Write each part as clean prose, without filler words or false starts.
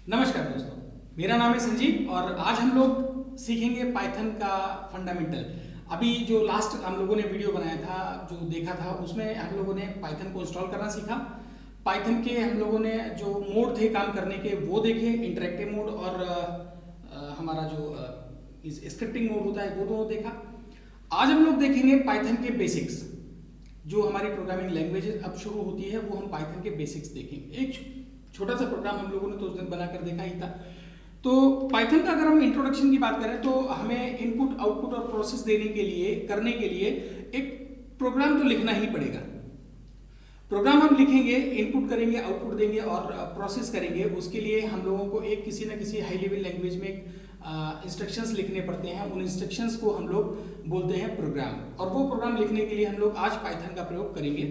नमस्कार दोस्तों, मेरा नाम है संजीव और आज हम लोग सीखेंगे पाइथन का फंडामेंटल। अभी जो लास्ट हम लोगों ने वीडियो बनाया था, जो देखा था, उसमें हम लोगों ने पाइथन को इंस्टॉल करना सीखा। पाइथन के हम लोगों ने जो मोड थे काम करने के वो देखे, इंटरेक्टिव मोड और हमारा जो स्क्रिप्टिंग मोड होता है वो दोनों देखा। आज हम लोग देखेंगे पाइथन के बेसिक्स। जो हमारी प्रोग्रामिंग लैंग्वेज अब शुरू होती है वो हम पाइथन के बेसिक्स देखेंगे। एक छोटा सा प्रोग्राम हम लोगों ने तो उस दिन बनाकर देखा ही था। तो पाइथन का अगर हम इंट्रोडक्शन की बात करें तो हमें इनपुट आउटपुट और प्रोसेस देने के लिए करने के लिए एक प्रोग्राम तो लिखना ही पड़ेगा। प्रोग्राम हम लिखेंगे, इनपुट करेंगे, आउटपुट देंगे और प्रोसेस करेंगे। उसके लिए हम लोगों को एक किसी न किसी हाई लेवल लैंग्वेज में इंस्ट्रक्शंस लिखने पड़ते हैं। उन इंस्ट्रक्शंस को हम लोग बोलते हैं प्रोग्राम, और वो प्रोग्राम लिखने के लिए हम लोग आज पाइथन का प्रयोग करेंगे।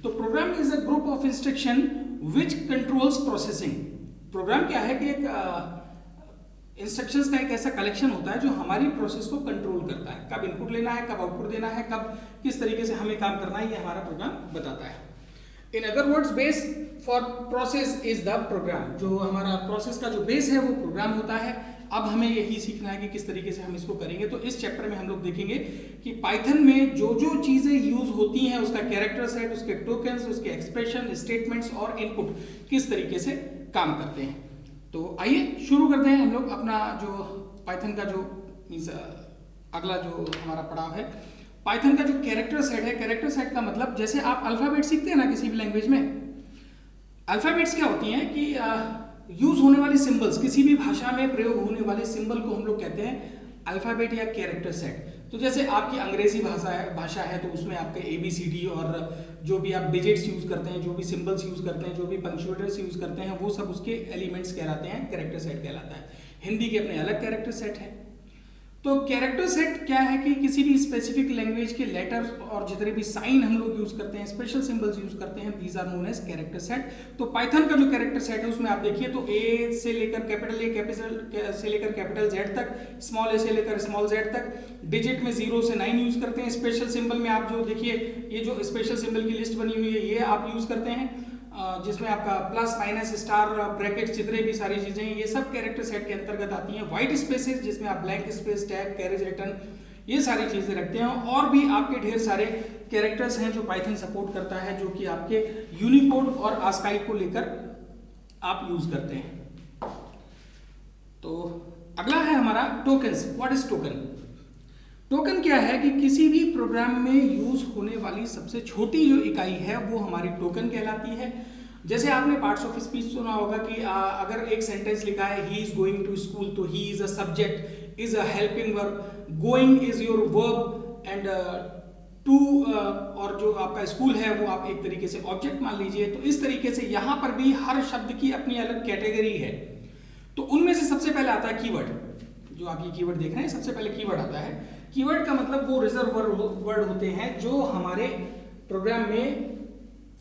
तो program is a group of instruction which controls processing. Program क्या है कि एक इंस्ट्रक्शंस का एक ऐसा कलेक्शन होता है जो हमारी प्रोसेस को कंट्रोल करता है। कब इनपुट लेना है, कब आउटपुट देना है, कब किस तरीके से हमें काम करना है, ये हमारा प्रोग्राम बताता है। In other words, base for process is the program. जो हमारा प्रोसेस का जो बेस है वो प्रोग्राम होता है। अब हमें यही सीखना है कि किस तरीके से हम इसको करेंगे। तो इस चैप्टर में हम लोग देखेंगे कि पाइथन में जो जो चीजें यूज होती हैं, उसका कैरेक्टर सेट, उसके टोकन्स, उसके एक्सप्रेशन, स्टेटमेंट्स और इनपुट किस तरीके से काम करते हैं। तो आइए शुरू करते हैं हम लोग अपना जो पाइथन का जो अगला जो हमारा पड़ाव है। पाइथन का जो कैरेक्टर सेट है, कैरेक्टर सेट का मतलब जैसे आप अल्फाबेट सीखते हैं ना किसी भी लैंग्वेज में, अल्फाबेट्स क्या होती हैं कि यूज होने वाली सिंबल्स, किसी भी भाषा में प्रयोग होने वाले सिंबल को हम लोग कहते हैं अल्फाबेट या कैरेक्टर सेट। तो जैसे आपकी अंग्रेजी भाषा है तो उसमें आपके ABCD और जो भी आप डिजिट्स यूज करते हैं, जो भी सिंबल्स यूज करते हैं, जो भी पंक्चुएटर्स यूज करते हैं, वो सब उसके एलिमेंट्स कहलाते हैं, कैरेक्टर सेट कहलाता है। हिंदी के अपने अलग कैरेक्टर सेट है। तो कैरेक्टर सेट क्या है कि किसी भी स्पेसिफिक लैंग्वेज के लेटर्स और जितने भी साइन हम लोग यूज करते हैं, स्पेशल सिंबल्स यूज करते हैं, these are known as character set. तो पाइथन का जो कैरेक्टर सेट है उसमें आप देखिए तो A से लेकर कैपिटल A, कैपिटल से लेकर कैपिटल Z तक, स्मॉल a से लेकर स्मॉल z तक, डिजिट में 0 से 9 यूज करते हैं। स्पेशल सिंबल में आप जो देखिए, ये जो स्पेशल सिंबल की लिस्ट बनी हुई है ये आप यूज करते हैं, जिसमें आपका प्लस, माइनस, स्टार, ब्रैकेट, जितने भी सारी चीजें हैं ये सब कैरेक्टर सेट के अंतर्गत आती हैं। व्हाइट स्पेसेस जिसमें आप blank space, tag, carriage return, ये सारी चीजें रखते हैं। और भी आपके ढेर सारे कैरेक्टर्स हैं जो पाइथन सपोर्ट करता है, जो कि आपके यूनिकोड और आस्काई को लेकर आप यूज करते हैं। तो अगला है हमारा tokens. What is token? Token क्या है कि किसी भी प्रोग्राम में यूज होने वाली सबसे छोटी जो इकाई है वो हमारी टोकन कहलाती है। जैसे आपने पार्ट्स ऑफ स्पीच सुना होगा कि अगर एक सेंटेंस लिखा है he is going to school, तो he is a subject, is a helping verb, going is your verb and to और जो आपका स्कूल है वो आप एक तरीके से ऑब्जेक्ट मान लीजिए। तो इस तरीके से यहाँ पर भी हर शब्द की अपनी अलग कैटेगरी है। तो उनमें से सबसे पहले आता है कीवर्ड। जो आप ये कीवर्ड देख रहे हैं, सबसे पहले कीवर्ड आता है। कीवर्ड का मतलब वो रिजर्व वर्ड होते हैं जो हमारे प्रोग्राम में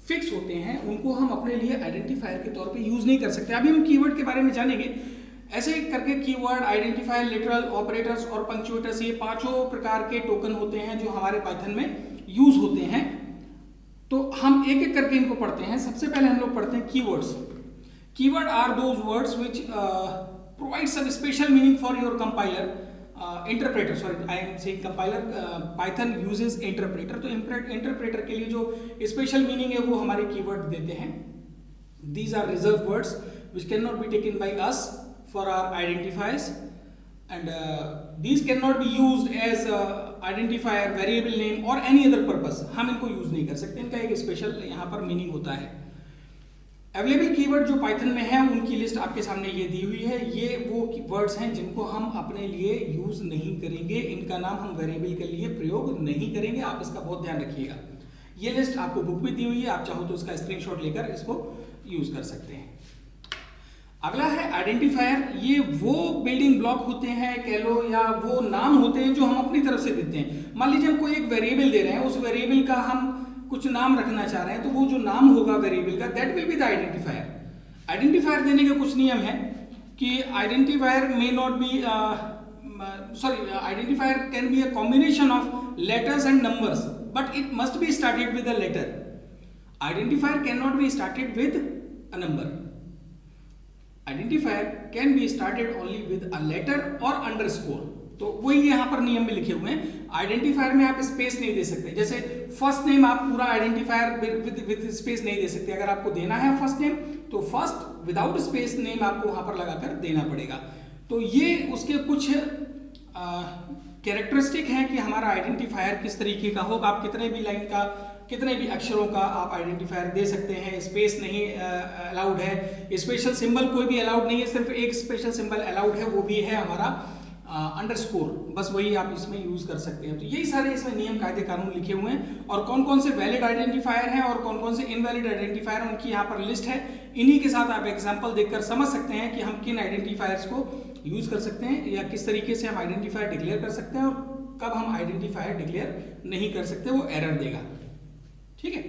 फिक्स होते हैं, उनको हम अपने लिए आइडेंटिफायर के तौर पे यूज नहीं कर सकते। अभी हम कीवर्ड के बारे में जानेंगे। ऐसे करके कीवर्ड, आइडेंटिफायर, लिटरल, ऑपरेटर्स और पंक्चुएटर्स, ये पांचों प्रकार के टोकन होते हैं जो हमारे पाइथन में यूज होते हैं। तो हम एक एक करके इनको पढ़ते हैं। सबसे पहले हम लोग पढ़ते हैं keywords. Keyword are those words which provide some special meaning for your compiler, interpreter, sorry I am saying compiler, Python uses interpreter. तो इंटरप्रेटर के लिए जो स्पेशल मीनिंग है वो हमारे कीवर्ड देते हैं। These are reserve words which can not be taken by us for our identifiers and these can not be used as identifier, variable name और एनी अदर पर्पस। हम इनको यूज नहीं कर सकते, इनका एक स्पेशल यहाँ पर मीनिंग होता है। अवेलेबल कीवर्ड जो पाइथन में है उनकी लिस्ट आपके सामने ये दी हुई है। ये वो वर्ड्स हैं जिनको हम अपने लिए यूज नहीं करेंगे, इनका नाम हम वेरिएबल के लिए प्रयोग नहीं करेंगे। आप इसका बहुत ध्यान रखिएगा। ये लिस्ट आपको बुक में दी हुई है, आप चाहो तो इसका स्क्रीनशॉट लेकर इसको यूज कर सकते हैं। अगला है आइडेंटिफायर। ये वो बिल्डिंग ब्लॉक होते हैं कह लो, या वो नाम होते हैं जो हम अपनी तरफ से देते हैं। मान लीजिए हम कोई एक वेरिएबल दे रहे हैं, उस वेरिएबल का हम कुछ नाम रखना चाह रहे हैं, तो वो जो नाम होगा वेरिएबल का, that will be the identifier. Identifier देने के कुछ नियम है कि identifier may not be identifier can be a combination of letters and numbers, but it must be started with a letter. Identifier can not be started with a number. Identifier can be started only with a letter और underscore. तो वही यहाँ पर नियम में लिखे हुए हैं। आइडेंटिफायर में आप स्पेस नहीं दे सकते, जैसे फर्स्ट नेम आप पूरा आइडेंटिफायर विद स्पेस नहीं दे सकते। अगर आपको देना है फर्स्ट नेम तो फर्स्ट विदाउट स्पेस नेम आपको वहां पर लगाकर देना पड़ेगा। तो ये उसके कुछ कैरेक्टरिस्टिक हैं कि हमारा आइडेंटिफायर किस तरीके का होगा। आप कितने भी लाइन का, कितने भी अक्षरों का आप आइडेंटिफायर दे सकते हैं। स्पेस नहीं अलाउड है, स्पेशल सिंबल कोई भी अलाउड नहीं है, सिर्फ एक स्पेशल सिंबल अलाउड है, वो भी है हमारा अंडरस्कोर, बस वही आप इसमें यूज कर सकते हैं। तो यही सारे इसमें नियम कायदे कानून लिखे हुए हैं और कौन कौन से वैलिड आइडेंटिफायर हैं और कौन कौन से इनवैलिड आइडेंटिफायर, उनकी यहाँ पर लिस्ट है। इन्हीं के साथ आप एग्जांपल देखकर समझ सकते हैं कि हम किन आइडेंटिफायर्स को यूज कर सकते हैं या किस तरीके से हम आइडेंटिफायर डिक्लेयर कर सकते हैं और कब हम आइडेंटिफायर डिक्लेयर नहीं कर सकते, वो एरर देगा। ठीक है,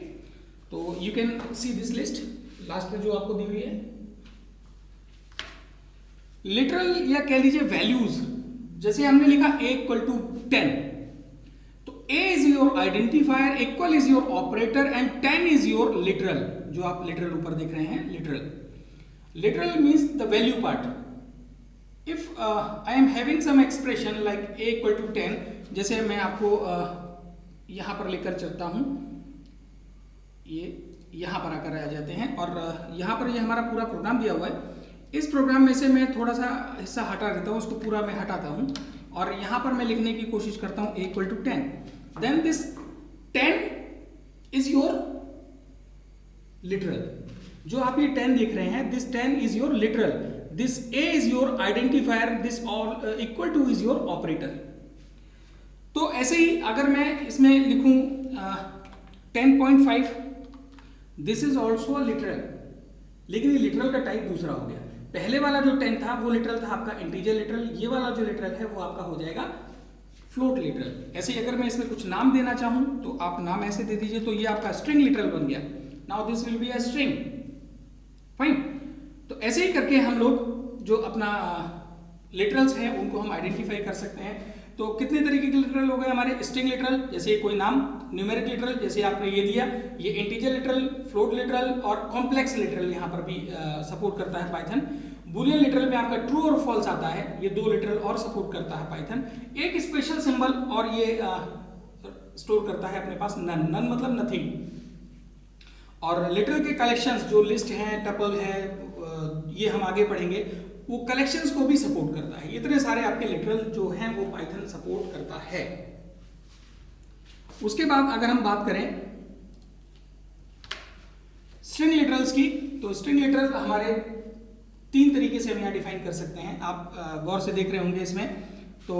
तो you can see this list last में जो आपको दी हुई है। लिटरल या कह लीजिए वैल्यूज, जैसे हमने लिखा a इक्वल टू 10, तो a is your identifier, equal is your operator and 10 is your literal. जो आप लिटरल ऊपर देख रहे हैं, literal means the value part. If I am having some expression like a equal to 10, जैसे मैं आपको यहां पर लेकर चलता हूं, ये यहां पर आकर आ जाते हैं और यहां पर ये हमारा पूरा प्रोग्राम दिया हुआ है। इस प्रोग्राम में से मैं थोड़ा सा हिस्सा हटा देता हूँ, उसको पूरा मैं हटाता हूँ और यहाँ पर मैं लिखने की कोशिश करता हूँ a equal to 10। Then this 10 is your literal. जो आप ये 10 देख रहे हैं, this 10 is your literal, this a is your identifier, this और equal to is your operator. तो ऐसे ही अगर मैं इसमें लिखूं 10.5, दिस इज ऑल्सो लिटरल, लेकिन ये लिटरल का टाइप दूसरा हो गया। पहले वाला जो 10 था वो लिटरल था आपका इंटीजर लिटरल, ये वाला जो लिटरल है वो आपका हो जाएगा फ्लोट लिटरल। ऐसे ही अगर मैं इसमें कुछ नाम देना चाहूं तो आप नाम ऐसे दे दीजिए, तो ये आपका स्ट्रिंग लिटरल बन गया। Now this will be a string, fine. तो ऐसे ही करके हम लोग जो अपना लिटरल्स हैं उनको हम आइडेंटिफाई कर सकते हैं। तो कितने तरीके के लिटरल हो गए हमारे? स्ट्रिंग लिटरल, जैसे कोई नाम, न्यूमेरिक लिटरल जैसे आपने ये दिया, ये इंटीजर लिटरल, फ्लोट लिटरल और कॉम्प्लेक्स लिटरल यहाँ पर भी सपोर्ट करता है पाइथन। बूलियन लिटरल में आपका ट्रू और फॉल्स आता है, ये दो लिटरल और सपोर्ट करता है पाइथन। एक स्पेशल सिंबल और ये स्टोर करता है अपने पास नन, नन मतलब नथिंग। और लिटरल के कलेक्शंस जो लिस्ट हैं, टपल है, ये हम आगे पढ़ेंगे, वो कलेक्शंस को भी सपोर्ट करता है। इतने सारे आपके लिटरल जो हैं वो पाइथन सपोर्ट करता है। उसके बाद अगर हम बात करें स्ट्रिंग लिटरल्स की, तो स्ट्रिंग लिटरल हमारे 3 तरीके से हम यहाँ डिफाइन कर सकते हैं। आप गौर से देख रहे होंगे इसमें, तो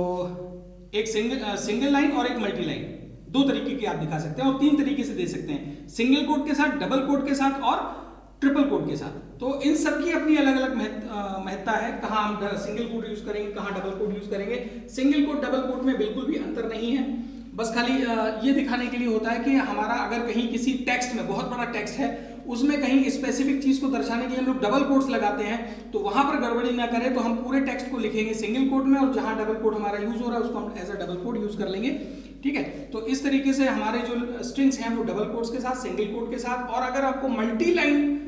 एक सिंगल लाइन और एक मल्टी लाइन, 2 तरीके के आप दिखा सकते हैं और 3 तरीके से दे सकते हैं, सिंगल कोट के साथ, डबल कोट के साथ और ट्रिपल कोट के साथ। तो इन सब की अपनी अलग अलग महत्ता है, कहाँ हम सिंगल कोट यूज करेंगे, कहाँ डबल कोट यूज करेंगे। सिंगल कोट डबल कोट में बिल्कुल भी अंतर नहीं है, बस खाली ये दिखाने के लिए होता है कि हमारा अगर कहीं किसी टेक्स्ट में, बहुत बड़ा टेक्स्ट है, उसमें कहीं स्पेसिफिक चीज को दर्शाने के लिए हम लोग डबल कोट्स लगाते हैं, तो वहां पर गड़बड़ी ना करें तो हम पूरे टेक्स्ट को लिखेंगे सिंगल कोट में और जहां डबल कोट हमारा यूज हो रहा है उसको हम as a double quote use कर लेंगे। ठीक है, तो इस तरीके से हमारे जो स्ट्रिंग्स हैं वो डबल कोट्स के साथ, सिंगल कोट के साथ, और अगर आपको मल्टी लाइन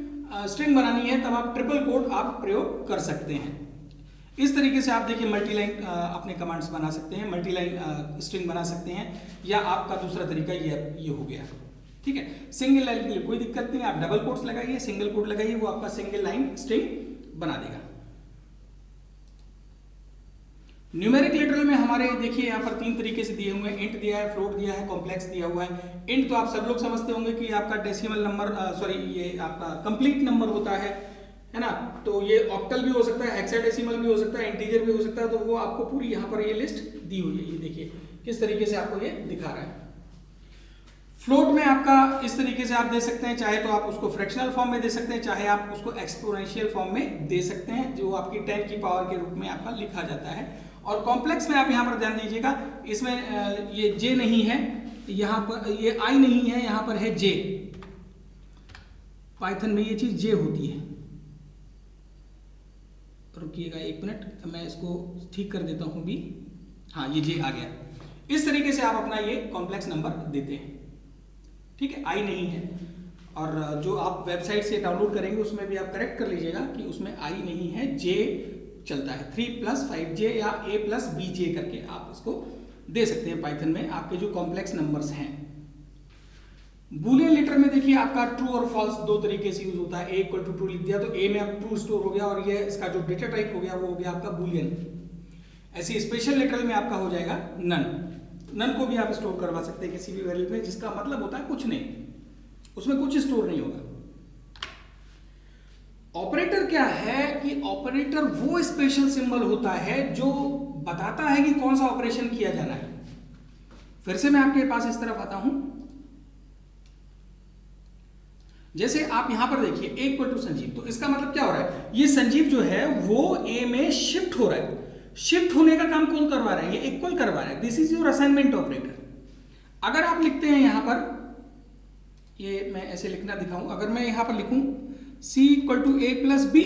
स्ट्रिंग बनानी है तब आप ट्रिपल कोट आप प्रयोग कर सकते हैं। इस तरीके से आप देखिए मल्टी लाइन अपने कमांड्स बना सकते हैं, मल्टी लाइन स्ट्रिंग बना सकते हैं, या आपका दूसरा तरीका ये हो गया। ठीक है, सिंगल लाइन के लिए कोई दिक्कत नहीं, आप डबल कोट्स लगाइए, सिंगल कोट लगाइए, वो आपका सिंगल लाइन स्ट्रिंग बना देगा। न्यूमेरिक लिटरल में हमारे देखिए यहाँ पर 3 तरीके से दिए हुए हैं, इंट दिया है, फ्लोट दिया है, कॉम्प्लेक्स दिया हुआ है। इंट तो आप सब लोग समझते होंगे कि आपका डेसिमल नंबर, ये आपका कंप्लीट नंबर होता है ना, तो ये ऑक्टल भी हो सकता है, हेक्साडेसिमल भी हो सकता है, इंटीजर भी हो सकता है, तो वो आपको पूरी यहाँ पर ये लिस्ट दी हुई है। ये देखिए किस तरीके से आपको ये दिखा रहा है। फ्लोट में आपका इस तरीके से आप दे सकते हैं, चाहे तो आप उसको फ्रैक्शनल फॉर्म में दे सकते हैं, चाहे आप उसको एक्सपोनेंशियल फॉर्म में दे सकते हैं, जो आपकी 10 की पावर के रूप में आपका लिखा जाता है। और कॉम्प्लेक्स में आप यहाँ पर ध्यान दीजिएगा, इसमें ये जे नहीं है, यहाँ पर ये आई नहीं है, यहाँ पर है जे। पाइथन में ये चीज जे होती है। रुकिएगा 1 मिनट, मैं इसको ठीक कर देता हूँ भी। हाँ, ये जे आ गया। इस तरीके से आप अपना ये कॉम्प्लेक्स नंबर देते हैं। ठीक है, आई नहीं है। और जो आप वेबसाइट से डाउनलोड करेंगे उसमें भी आप करेक्ट कर लीजिएगा कि उसमें आई नहीं है, जे चलता है। 3+5j या a+bj करके आप इसको दे सकते हैं पाइथन में आपके जो कॉम्प्लेक्स नंबर्स हैं। बूलियन लेटर में देखिए आपका ट्रू और फॉल्स दो तरीके से यूज होता है। a इक्वल टू ट्रू लिख दिया तो a में अब ट्रू स्टोर हो गया और ये इसका जो डेटा टाइप हो गया वो हो गया आपका बूलियन। ऐसे स्पेशल लेटर में आपका हो जाएगा नन। नन को भी आप स्टोर करवा सकते हैं किसी भी वैल्यू में, जिसका मतलब होता है कुछ नहीं, उसमें कुछ स्टोर नहीं होगा। ऑपरेटर क्या है कि ऑपरेटर वो स्पेशल सिंबल होता है जो बताता है कि कौन सा ऑपरेशन किया जाना है। फिर से मैं आपके पास इस तरफ आता हूं, जैसे आप यहां पर देखिए a इक्वल टू संजीव, तो इसका मतलब क्या हो रहा है, ये संजीव जो है वो a में शिफ्ट हो रहा है। शिफ्ट होने का काम कौन करवा रहा है, ये इक्वल करवा रहा है। This is your assignment operator. अगर आप लिखते हैं यहां पर, ये मैं ऐसे लिखना दिखाऊं, अगर मैं यहां पर लिखूं c इक्वल टू a+b,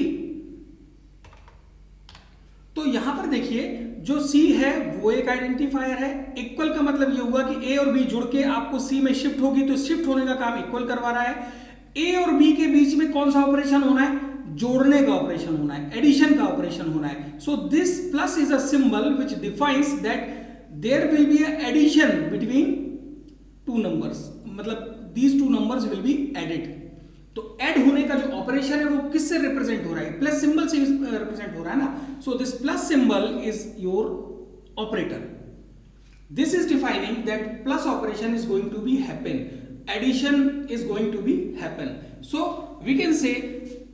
तो यहां पर देखिए जो c है वो एक आइडेंटिफायर है। इक्वल का मतलब ये हुआ कि a और b जुड़ के आपको c में शिफ्ट होगी, तो शिफ्ट होने का काम इक्वल करवा रहा है। a और b के बीच में कौन सा ऑपरेशन होना है, जोड़ने का ऑपरेशन होना है, एडिशन का ऑपरेशन होना है। So this plus is a symbol which defines that there will be a addition between two numbers, मतलब these two numbers will be added. तो ऐड होने का जो ऑपरेशन है वो किससे रिप्रेजेंट हो रहा है, प्लस सिंबल से रिप्रेजेंट हो रहा है ना। So this plus symbol is your operator. This is defining that plus operation is going to be happen, addition is going to be happen. So we can say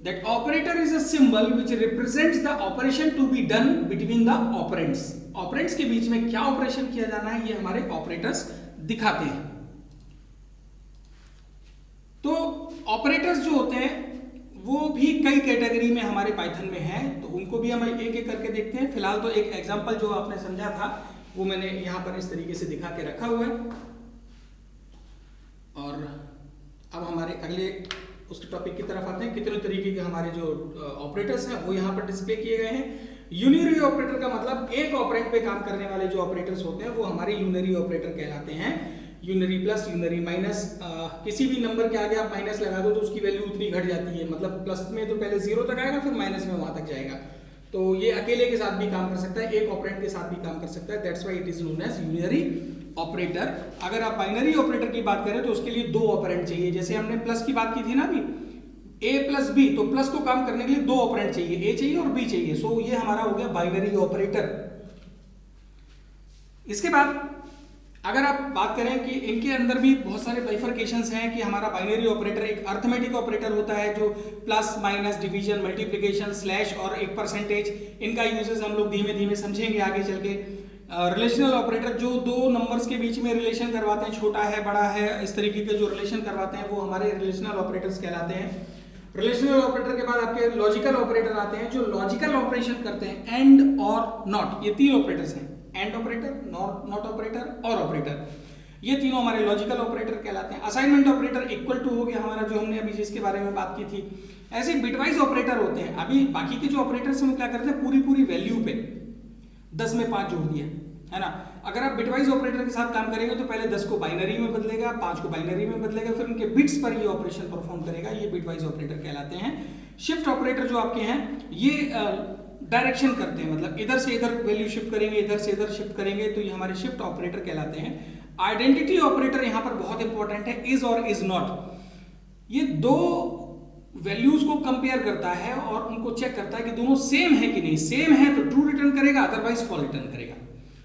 that operator is a symbol which represents the operation to be done between the operands. Operands के बीच में क्या operation किया जाना है ये हमारे operators दिखाते हैं। तो ऑपरेटर्स जो होते हैं वो भी कई कैटेगरी में हमारे पाइथन में हैं, तो उनको भी हम एक एक करके देखते हैं। फिलहाल तो एक एग्जांपल जो आपने समझा था वो मैंने यहाँ पर इस तरीके से दिखा के रखा हुआ है। और अब हमारे अगले उसके टॉपिक की तरफ आते हैं। कितने तरीके के हमारे जो ऑपरेटर्स हैं वो यहाँ पर डिस्प्ले किए गए हैं। यूनिरी ऑपरेटर का मतलब एक ऑपरेंड पे काम करने वाले जो ऑपरेटर्स होते हैं वो हमारे यूनिरी ऑपरेटर कहलाते हैं। यूनिरी प्लस, यूनिरी माइनस, किसी भी नंबर के आगे आप माइनस लगा दो तो उसकी वैल्यू उतनी घट जाती है, मतलब प्लस में तो पहले 0 तक आएगा फिर माइनस में वहां तक जाएगा। तो ये अकेले के साथ भी काम कर सकता है, एक ऑपरेंड के साथ भी काम कर सकता है। That's why it is known as unary operator. अगर आप बाइनरी ऑपरेटर की बात करें तो उसके लिए दो ऑपरेंड चाहिए। जैसे हमने प्लस की बात की थी ना अभी, a+b, तो प्लस को काम करने के लिए दो ऑपरेंड चाहिए, a चाहिए और b चाहिए। सो ये हमारा हो गया बाइनरी ऑपरेटर। इसके बाद अगर आप बात करें कि इनके अंदर भी बहुत सारे बाइफरकेशंस हैं कि हमारा बाइनरी ऑपरेटर एक अर्थमेटिक ऑपरेटर होता है जो plus, minus, division, multiplication, slash और एक परसेंटेज, इनका यूजेस हम लोग धीमे धीमे समझेंगे आगे चल के। रिलेशनल ऑपरेटर जो दो नंबर्स के बीच में रिलेशन करवाते हैं, छोटा है बड़ा है इस तरीके के जो रिलेशन करवाते हैं वो हमारे रिलेशनल ऑपरेटर्स कहलाते हैं। रिलेशनल ऑपरेटर के बाद आपके लॉजिकल ऑपरेटर आते हैं जो लॉजिकल ऑपरेशन करते हैं, एंड और नॉट, ये तीन ऑपरेटर्स हैं, एंड ऑपरेटर, नॉट ऑपरेटर और ऑपरेटर, ये तीनों हमारे लॉजिकल ऑपरेटर कहलाते हैं। असाइनमेंट ऑपरेटर इक्वल टू हो गया हमारा, जो हमने अभी जिसके बारे में बात की थी। ऐसे बिटवाइज ऑपरेटर होते हैं। अभी बाकी के जो ऑपरेटर्स हैं वो क्या करते हैं, पूरी पूरी वैल्यू पे 10 में 5 जोड़ दिया है ना। अगर आप बिटवाइज ऑपरेटर के साथ काम करेंगे तो पहले 10 को बाइनरी में बदलेगा, 5 को बाइनरी में बदलेगा, फिर उनके बिट्स पर ये ऑपरेशन परफॉर्म करेगा, ये बिटवाइज ऑपरेटर कहलाते हैं। शिफ्ट ऑपरेटर जो आपके हैं ये डायरेक्शन करते हैं, मतलब इधर से इधर वैल्यू शिफ्ट करेंगे, इधर से इधर शिफ्ट करेंगे, तो ये हमारे शिफ्ट ऑपरेटर कहलाते हैं। आइडेंटिटी ऑपरेटर यहाँ पर बहुत इंपॉर्टेंट है, इज और इज नॉट। ये दो वैल्यूज को कंपेयर करता है और उनको चेक करता है कि दोनों सेम है कि नहीं। सेम है तो ट्रू रिटर्न करेगा, अदरवाइज फॉल्स रिटर्न करेगा।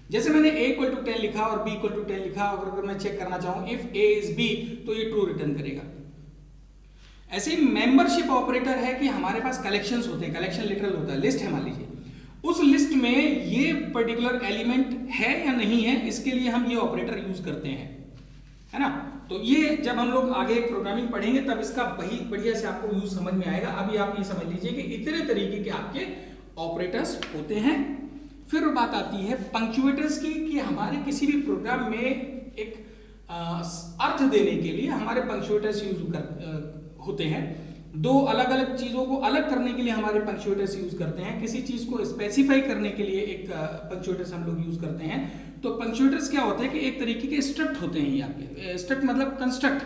जैसे मैंने a इक्वल टू 10 लिखा और b इक्वल टू 10 लिखा, अगर मैं चेक करना चाहूं इफ a इज b तो ये ट्रू रिटर्न करेगा। ऐसे ही मेंबरशिप ऑपरेटर है कि हमारे पास कलेक्शंस होते हैं, कलेक्शन लिटरल होता है, लिस्ट है मान लीजिए, उस लिस्ट में ये पर्टिकुलर एलिमेंट है या नहीं है, इसके लिए हम ये ऑपरेटर यूज करते हैं, है ना। तो ये जब हम लोग आगे प्रोग्रामिंग पढ़ेंगे तब इसका वही बढ़िया से आपको यूज समझ में आएगा। अभी आप ये समझ लीजिए कि इतने तरीके के आपके ऑपरेटर्स होते हैं। फिर बात आती है पंक्चुएटर्स की, कि हमारे किसी भी प्रोग्राम में एक अर्थ देने के लिए हमारे पंक्चुएटर्स यूज होते हैं। दो अलग अलग चीजों को अलग करने के लिए हमारे पंक्चुएटर्स यूज करते हैं। किसी चीज को स्पेसिफाई करने के लिए एक पंक्चुएटर्स हम लोग यूज करते हैं। तो पंक्चुएटर्स क्या होता है कि एक तरीके के स्ट्रक्ट होते हैं। ये आपके स्ट्रक्ट मतलब कंस्ट्रक्ट,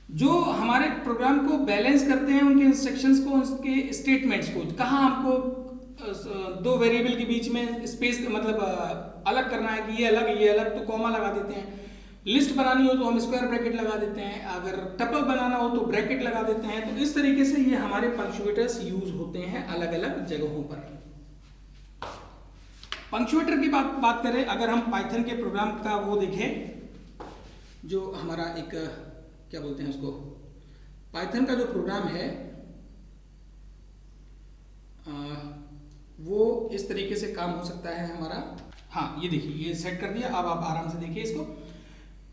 जो हमारे प्रोग्राम को बैलेंस करते हैं, उनके इंस्ट्रक्शंस को, उनके स्टेटमेंट्स को, कहाँ हमको दो वेरिएबल के बीच में स्पेस मतलब अलग करना है कि ये अलग तो कॉमा लगा देते हैं। लिस्ट बनानी हो तो हम स्क्वायर ब्रैकेट लगा देते हैं, अगर टपल बनाना हो तो ब्रैकेट लगा देते हैं। तो इस तरीके से ये हमारे पंक्चुएटर्स यूज होते हैं अलग अलग जगहों पर। पंक्चुएटर की बात करें, अगर हम पाइथन के प्रोग्राम का वो देखें, जो हमारा एक क्या बोलते हैं उसको, पाइथन का जो प्रोग्राम है वो इस तरीके से काम हो सकता है हमारा। हाँ, ये देखिए, ये सेट कर दिया। अब आप आराम से देखिए इसको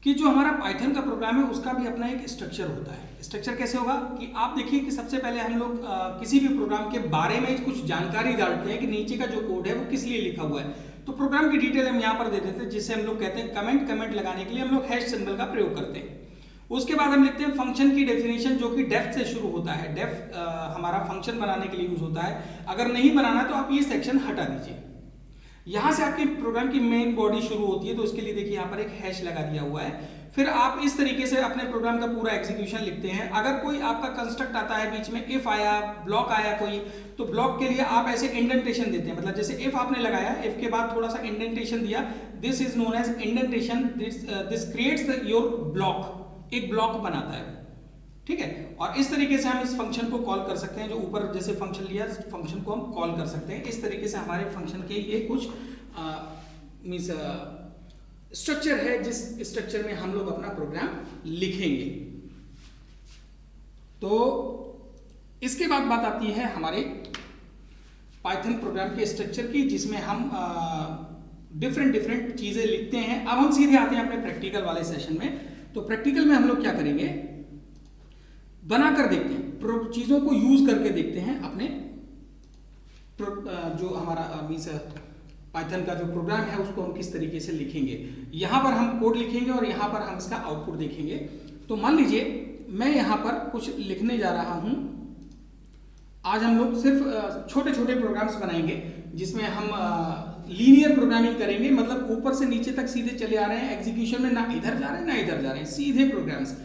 कि जो हमारा पाइथन का प्रोग्राम है उसका भी अपना एक स्ट्रक्चर होता है। स्ट्रक्चर कैसे होगा कि आप देखिए कि सबसे पहले हम लोग किसी भी प्रोग्राम के बारे में कुछ जानकारी डालते हैं कि नीचे का जो कोड है वो किस लिए लिखा हुआ है। तो प्रोग्राम की डिटेल हम यहाँ पर दे देते हैं, जिससे हम लोग कहते हैं कमेंट लगाने के लिए हम लोग हैश सिंबल का प्रयोग करते हैं। उसके बाद हम लिखते हैं फंक्शन की डेफिनेशन, जो कि डेफ से शुरू होता है। डेफ हमारा फंक्शन बनाने के लिए यूज होता है। अगर नहीं बनाना तो आप ये सेक्शन हटा दीजिए। यहां से आपके प्रोग्राम की मेन बॉडी शुरू होती है, तो उसके लिए देखिए यहाँ पर एक हैश लगा दिया हुआ है। फिर आप इस तरीके से अपने प्रोग्राम का पूरा एग्जीक्यूशन लिखते हैं। अगर कोई आपका कंस्ट्रक्ट आता है बीच में, इफ आया, ब्लॉक आया कोई, तो ब्लॉक के लिए आप ऐसे इंडेंटेशन देते हैं। मतलब जैसे इफ आपने लगाया, इफ के बाद थोड़ा सा इंडेंटेशन दिया, this is known as indentation, this creates your block, एक ब्लॉक बनाता है, ठीक है। और इस तरीके से हम इस फंक्शन को कॉल कर सकते हैं। जो ऊपर जैसे फंक्शन लिया, फंक्शन को हम कॉल कर सकते हैं। इस तरीके से हमारे फंक्शन के ये कुछ मीन्स स्ट्रक्चर है, जिस स्ट्रक्चर में हम लोग अपना प्रोग्राम लिखेंगे। तो इसके बाद बात आती है हमारे पाइथन प्रोग्राम के स्ट्रक्चर की, जिसमें हम डिफरेंट चीजें लिखते हैं। अब हम सीधे आते हैं अपने प्रैक्टिकल वाले सेशन में। तो प्रैक्टिकल में हम लोग क्या करेंगे, बनाकर देखते हैं, चीजों को यूज करके देखते हैं अपने जो हमारा मीन्स पाइथन का जो प्रोग्राम है उसको हम किस तरीके से लिखेंगे। यहां पर हम कोड लिखेंगे और यहां पर हम इसका आउटपुट देखेंगे। तो मान लीजिए मैं यहां पर कुछ लिखने जा रहा हूं। आज हम लोग सिर्फ छोटे छोटे प्रोग्राम्स बनाएंगे, जिसमें हम लीनियर प्रोग्रामिंग करेंगे। मतलब ऊपर से नीचे तक सीधे चले आ रहे हैं, एग्जीक्यूशन में ना इधर जा रहे हैं ना इधर जा रहे हैं, सीधे प्रोग्राम्स,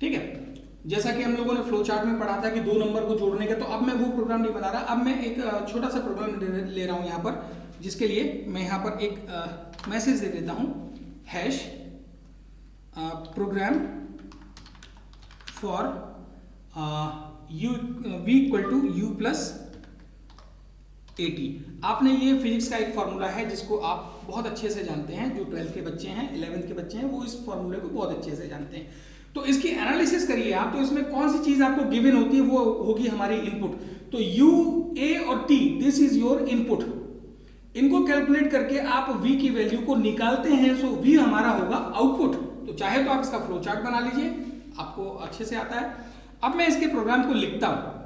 ठीक है। जैसा कि हम लोगों ने फ्लो चार्ट में पढ़ा था कि दो नंबर को जोड़ने का, तो अब मैं वो प्रोग्राम नहीं बना रहा। अब मैं एक छोटा सा प्रोग्राम ले रहा हूं यहाँ पर, जिसके लिए मैं यहाँ पर एक मैसेज दे देता हूं, hash program for v equal to u plus 80। आपने ये फिजिक्स का एक फॉर्मूला है जिसको आप बहुत अच्छे से जानते हैं। जो 12th के बच्चे हैं, 11th के बच्चे हैं, वो इस फॉर्मूले को बहुत अच्छे से जानते हैं। तो इसकी एनालिसिस करिए आप। तो इसमें कौन सी चीज आपको गिवन होती है, वो होगी हमारी इनपुट। तो u, a और t, this is your input. इनको कैलकुलेट करके आप v की वैल्यू को निकालते हैं, सो v हमारा होगा आउटपुट। तो चाहे तो आप इसका फ्लो चार्ट बना लीजिए, आपको अच्छे से आता है। अब मैं इसके प्रोग्राम को लिखता हूं।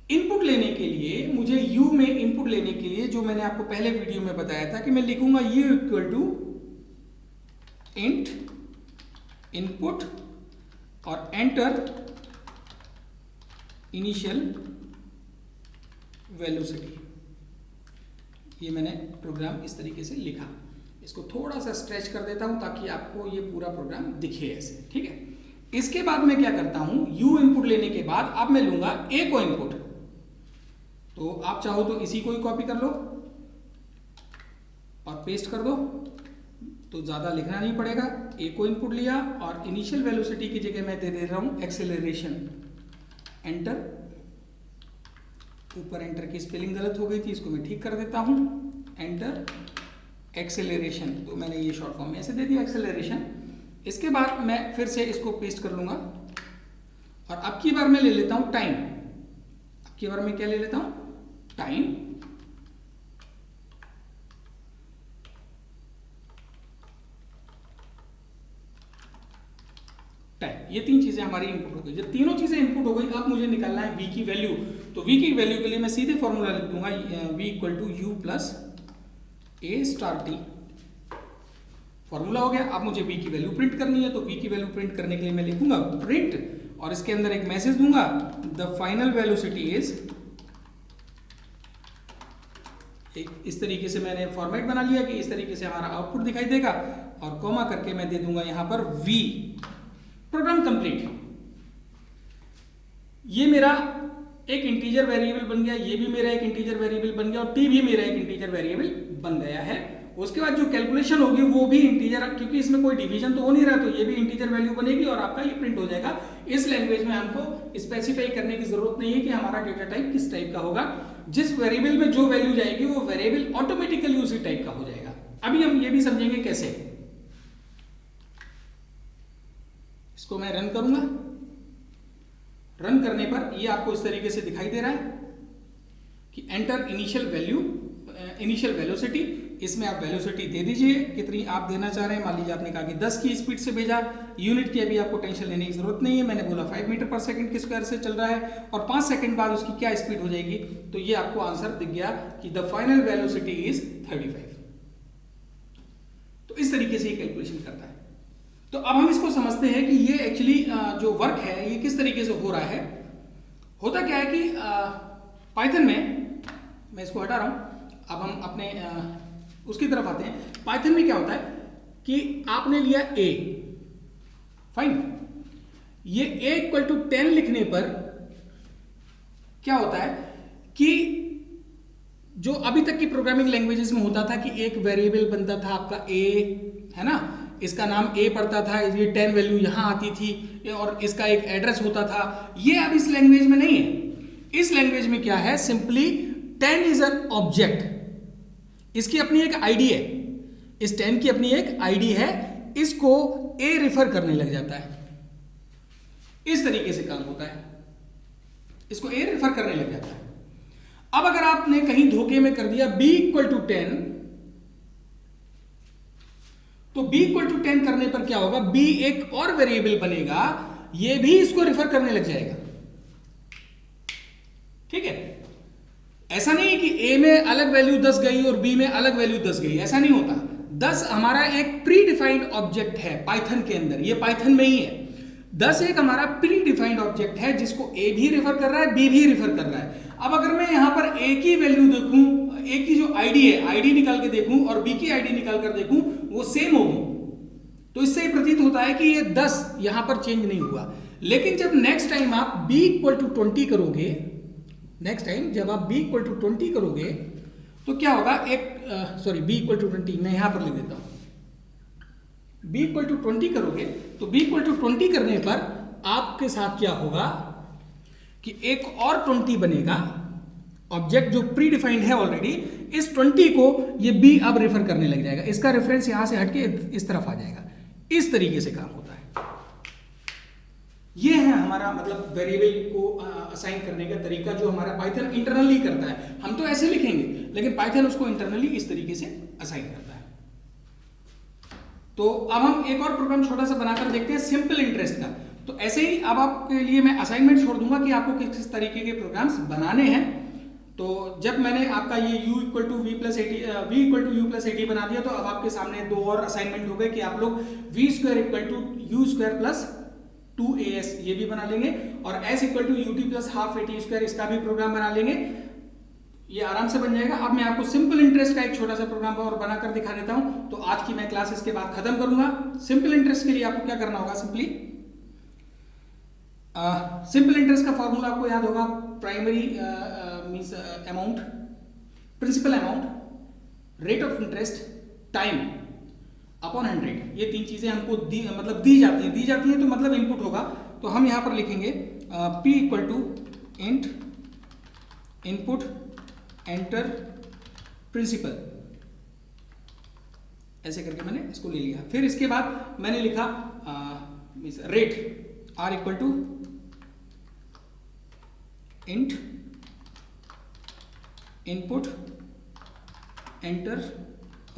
इनपुट लेने के लिए मुझे u में इनपुट लेने के लिए, जो मैंने आपको पहले वीडियो में बताया था कि मैं लिखूंगा u equal to int input और एंटर इनिशियल वेलोसिटी। ये मैंने प्रोग्राम इस तरीके से लिखा। इसको थोड़ा सा स्ट्रेच कर देता हूं ताकि आपको ये पूरा प्रोग्राम दिखे ऐसे, ठीक है। इसके बाद मैं क्या करता हूं, u इनपुट लेने के बाद अब मैं लूंगा a को इनपुट। तो आप चाहो तो इसी को ही कॉपी कर लो और पेस्ट कर दो, तो ज्यादा लिखना नहीं पड़ेगा। a को इनपुट लिया और इनिशियल वेलोसिटी की जगह मैं दे रहा हूं एक्सेलरेशन। एंटर, ऊपर एंटर की स्पेलिंग गलत हो गई थी, इसको मैं ठीक कर देता हूं। एंटर एक्सेलरेशन, तो मैंने ये शॉर्ट फॉर्म में ऐसे दे दिया एक्सेलरेशन। इसके बाद मैं फिर से इसको पेस्ट कर लूंगा और अब की बार मैं ले लेता हूं टाइम। अब की बार मैं क्या ले लेता हूं, टाइम। टाइम, ये तीन चीजें हमारी इनपुट हो गई। जब तीनों चीजें इनपुट हो गई, अब मुझे निकालना है v की वैल्यू। तो v की वैल्यू के लिए मैं सीधे फॉर्मूला लिख दूंगा, v equal to u plus a star t। Formula हो गया। अब मुझे v की वैल्यू प्रिंट करनी है, तो v की वैल्यू प्रिंट करने के लिए मैं लिखूंगा प्रिंट और इसके अंदर एक मैसेज दूंगा, द फाइनल वेलोसिटी इज। एक इस तरीके से मैंने फॉर्मेट बना लिया कि इस तरीके से हमारा आउटपुट दिखाई देगा और कॉमा करके मैं दे दूंगा यहां पर v प्रोग्राम कंप्लीट। ये मेरा एक इंटीजर वेरिएबल बन गया, ये भी मेरा एक इंटीजर वेरिएबल बन गया और टी भी मेरा एक इंटीजर वेरिएबल बन गया है। उसके बाद जो कैलकुलेशन होगी वो भी इंटीजर, क्योंकि इसमें कोई डिवीजन तो हो नहीं रहा, तो ये भी इंटीजर वैल्यू बनेगी और आपका ये प्रिंट हो जाएगा। इस लैंग्वेज में हमको स्पेसिफाई करने की जरूरत नहीं है कि हमारा डेटा टाइप किस टाइप का होगा। जिस वेरिएबल में जो वैल्यू जाएगी वो वेरिएबल ऑटोमेटिकली उसी टाइप का हो जाएगा। अभी हम ये भी समझेंगे कैसे। इसको मैं रन करूंगा। रन करने पर ये आपको इस तरीके से दिखाई दे रहा है कि enter initial value, initial velocity. इसमें आप वेलोसिटी दे दीजिए कितनी आप देना चाह रहे हैं। मान लीजिए आपने कहा कि 10 की स्पीड से भेजा, यूनिट की अभी आपको टेंशन लेने की जरूरत नहीं है। मैंने बोला 5 मीटर पर सेकंड के स्क्वायर से चल रहा है और 5 सेकंड बाद उसकी क्या स्पीड हो जाएगी, तो ये आपको आंसर दिख गया कि द फाइनल वेलोसिटी इज 35। तो इस तरीके से ये कैलकुलेशन करता है। तो अब हम इसको समझते हैं कि ये एक्चुअली जो वर्क है ये किस तरीके से हो रहा है। होता क्या है कि पाइथन में, मैं इसको हटा रहा हूं, अब हम अपने उसकी तरफ आते हैं। पाइथन में क्या होता है कि आपने लिया a, फाइन, ये a = 10 लिखने पर क्या होता है कि जो अभी तक की प्रोग्रामिंग लैंग्वेजेस में होता था कि एक वेरिएबल बनता था आपका a, है ना, इसका नाम a पड़ता था, ये 10 वैल्यू यहां आती थी और इसका एक एड्रेस होता था। ये अब इस लैंग्वेज में नहीं है। इस लैंग्वेज में क्या है, सिंपली 10 इज एन ऑब्जेक्ट, इसकी अपनी एक आईडी है, इस 10 की अपनी एक आईडी है, इसको a रिफर करने लग जाता है। इस तरीके से काम होता है, इसको a रिफर करने लग जाता है। अब अगर आपने कहीं धोखे में कर दिया b = 10, तो b = 10 करने पर क्या होगा, b एक और वेरिएबल बनेगा, ये भी इसको रिफर करने लग जाएगा। ठीक है, ऐसा नहीं है कि a में अलग वैल्यू 10 गई और b में अलग वैल्यू 10 गई, ऐसा नहीं होता। 10 हमारा एक प्री डिफाइंड ऑब्जेक्ट है पाइथन के अंदर, ये पाइथन में ही है। 10 एक हमारा प्री डिफाइंड ऑब्जेक्ट है जिसको a भी रिफर कर रहा है, b भी रिफर कर रहा है। अब अगर मैं यहां पर a की वैल्यू देखूं, a की जो आईडी है, आईडी निकाल के देखूं और b की आईडी निकाल कर देखूं, वो सेम होगी, तो इससे ही प्रतीत होता है कि ये 10 यहां पर चेंज नहीं हुआ। लेकिन जब नेक्स्ट टाइम आप b = 20 करोगे, नेक्स्ट टाइम जब आप b = 20 करोगे तो क्या होगा, b = 20 मैं यहां पर लिख देता हूं। b = 20 करोगे तो b = 20 करने पर आपके साथ क्या होगा कि एक और 20 बनेगा, ऑब्जेक्ट जो प्री डिफाइंड है ऑलरेडी, इस 20 को ये b अब रेफर करने लग जाएगा, इसका रेफरेंस यहां से हटके इस तरफ आ जाएगा। इस तरीके से काम होता है। ये है हमारा मतलब वेरिएबल को असाइन करने का तरीका, जो हमारा पाइथन इंटरनली करता है। हम तो ऐसे लिखेंगे, लेकिन पाइथन उसको इंटरनली इस तरीके से असाइन करता है। तो अब हम एक और प्रोग्राम छोटा सा बनाकर देखते हैं सिंपल इंटरेस्ट का। तो ऐसे ही अब आपके लिए मैं असाइनमेंट छोड़ दूंगा कि आपको किस तरीके के प्रोग्राम्स बनाने हैं। तो जब मैंने आपका ये u = v = u+80 बना दिया, तो अब आपके सामने दो और असाइनमेंट हो गए कि आप लोग v² = u² + 2as ये भी बना लेंगे और s = ut + ½ at², इसका भी प्रोग्राम बना लेंगे। ये आराम से बन जाएगा। अब मैं आपको सिंपल इंटरेस्ट का एक छोटा सा प्रोग्राम और बनाकर दिखा देता हूं। तो आज की मैं क्लास इसके बाद खत्म करूंगा। सिंपल इंटरेस्ट के लिए आपको क्या करना होगा, सिंपल इंटरेस्ट का फॉर्मूला आपको याद होगा, primary means amount, principal amount, rate of interest, time upon 100। ये तीन चीजें हमको दी जाती हैं तो मतलब इनपुट होगा। तो हम यहां पर लिखेंगे p = int input enter principal, ऐसे करके मैंने इसको ले लिया। फिर इसके बाद मैंने लिखा rate r = int input enter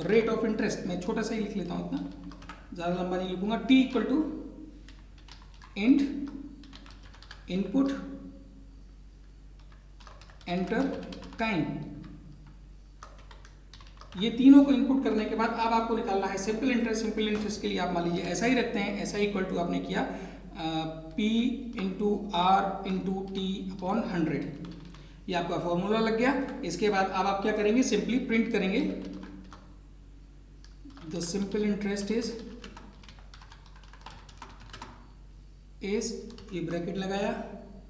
rate of interest, मैं छोटा सा ही लिख लेता हूं, इतना ज्यादा लंबा नहीं लिखूंगा। t = int input enter time. ये तीनों को इनपुट करने के बाद अब आपको निकालना है सिंपल इंटरेस्ट। सिंपल इंटरेस्ट के लिए आप मान लीजिए ऐसा ही रखते हैं, ऐसा = आपने किया p × r × t अपॉन 100। ये आपका फॉर्मूला लग गया। इसके बाद अब आप क्या करेंगे, सिंपली प्रिंट करेंगे the simple interest is S, ये ब्रैकेट लगाया।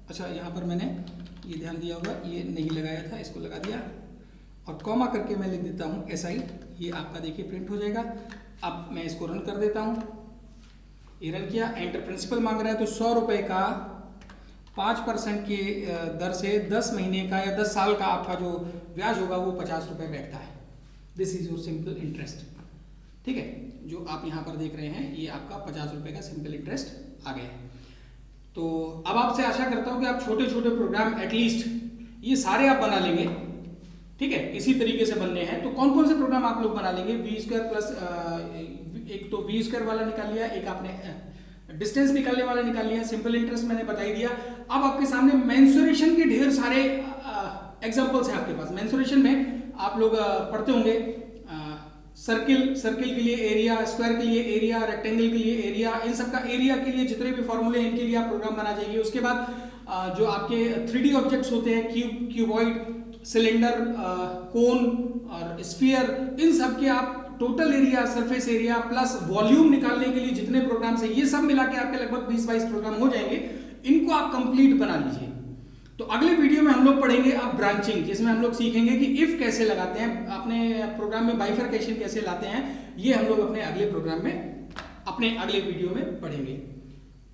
अच्छा यहाँ पर मैंने ये ध्यान दिया होगा, ये नहीं लगाया था, इसको लगा दिया और कॉमा करके मैं लिख देता हूँ SI। ये आपका देखिए प्रिंट हो जाएगा। अब मैं इसको रन कर देता हूँ। ये रन किया, एंटर प्रिंसिपल मांग रहा है, तो 100 रुपये का 5% के दर से 10 महीने का या 10 साल का आपका जो ब्याज होगा वो 50 रुपये बैठता है। This is your simple interest. ठीक है, जो आप यहाँ पर देख रहे हैं ये आपका 50 रुपये का सिंपल इंटरेस्ट आ गया है। तो अब आपसे आशा करता हूँ कि आप छोटे छोटे प्रोग्राम एटलीस्ट ये सारे आप बना लेंगे। ठीक है, इसी तरीके से बनने हैं। तो कौन कौन से प्रोग्राम आप लोग बना लेंगे? V² प्लस एक तो V² वाला निकाल लिया, एक आपने डिस्टेंस निकालने वाला निकाल लिया, सिंपल इंटरेस्ट मैंने बता ही दिया। अब आपके सामने मेंसुरेशन के ढेर सारे एग्जांपल्स हैं आपके पास। मेंसुरेशन में आप लोग पढ़ते होंगे सर्किल के लिए एरिया, स्क्वायर के लिए एरिया, रेक्टेंगल के लिए एरिया, इन सब का एरिया के लिए जितने भी फॉर्मूले हैं इनके लिए आप प्रोग्राम बना चाहिए। उसके बाद जो आपके 3D ऑब्जेक्ट्स होते हैं, क्यूबॉइड, सिलेंडर, कोन और स्फीयर, इन सब के आप total area, surface area plus volume निकालने के लिए जितने प्रोग्राम्स हैं ये सब मिला के आपके लगभग 20-22 प्रोग्राम हो जाएंगे। इनको आप कंप्लीट बना लीजिए। तो अगले वीडियो में हम लोग पढ़ेंगे अब ब्रांचिंग, जिसमें हम लोग सीखेंगे कि इफ कैसे लगाते हैं, अपने प्रोग्राम में बाइफरकेशन कैसे लाते हैं। ये हम लोग अपने अगले प्रोग्राम में, अपने अगले वीडियो में पढ़ेंगे।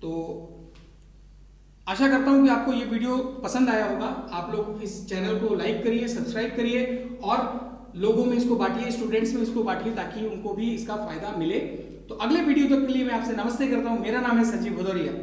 तो आशा करता हूं कि आपको ये वीडियो पसंद आया होगा। आप लोग इस चैनल को लाइक करिए, सब्सक्राइब करिए और लोगों में इसको बांटिए, स्टूडेंट्स में इसको बांटिए ताकि उनको भी इसका फायदा मिले। तो अगले वीडियो तक के लिए मैं आपसे नमस्ते करता हूं। मेरा नाम है संजीव भदौरिया।